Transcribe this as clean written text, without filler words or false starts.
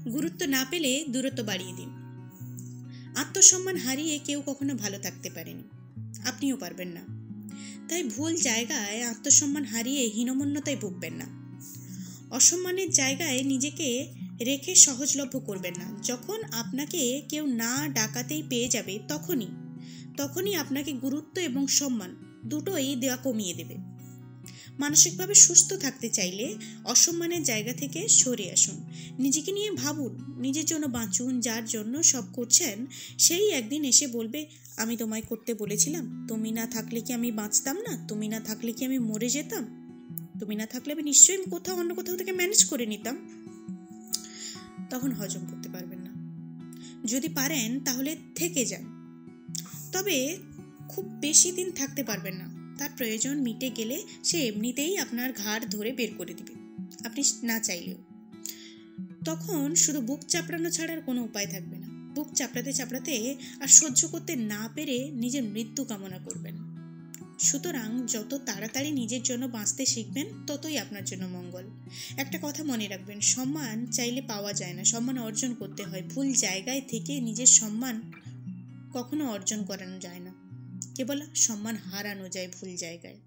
গুরুত্ব না পেলে দূরত্ব বাড়িয়ে দিন। আত্মসম্মান হারিয়ে কেউ কখনো ভালো থাকতে পারেনি, আপনিও পারবেন না। তাই ভুল জায়গায় আত্মসম্মান হারিয়ে হীনমন্যতায় ভুগবেন না। অসম্মানের জায়গায় নিজেকে রেখে সহজলভ্য করবেন না। যখন আপনাকে কেউ না ডাকাতেই পেয়ে যাবে তখনই আপনাকে গুরুত্ব এবং সম্মান দুটোই দেওয়া কমিয়ে দেবে। মানসিকভাবে সুস্থ থাকতে চাইলে অসম্মানের জায়গা থেকে সরে আসুন। নিজেকে নিয়ে ভাবুন, নিজের জন্য বাঁচুন। যার জন্য সব করছেন সেই একদিন এসে বলবে, আমি তোমায় করতে বলেছিলাম, তুমি না থাকলে কি আমি বাঁচতাম না, তুমি না থাকলে কি আমি মরে যেতাম, তুমি না থাকলে আমি নিশ্চয়ই অন্য কোথাও থেকে ম্যানেজ করে নিতাম। তখন হজম করতে পারবেন না। যদি পারেন তাহলে থেকে যান, তবে খুব বেশি দিন থাকতে পারবেন না। তার প্রয়োজন মিটে গেলে সে এমনিতেই আপনার ঘাড় ধরে বের করে দিবে, আপনি না চাইলেও। তখন শুধু বুক চাপড়ানো ছাড়া আর কোনো উপায় থাকবে না। বুক চাপড়াতে চাপড়াতে আর সহ্য করতে না পেরে নিজের মৃত্যু কামনা করবেন। সুতরাং যত তাড়াতাড়ি নিজের জন্য বাঁচতে শিখবেন ততই আপনার জন্য মঙ্গল। একটা কথা মনে রাখবেন, সম্মান চাইলে পাওয়া যায় না, সম্মান অর্জন করতে হয়। ভুল জায়গায় থেকে নিজের সম্মান কখনো অর্জন করানো যায় না, কেবল সম্মান হারানো যায় ভুল জায়গায়।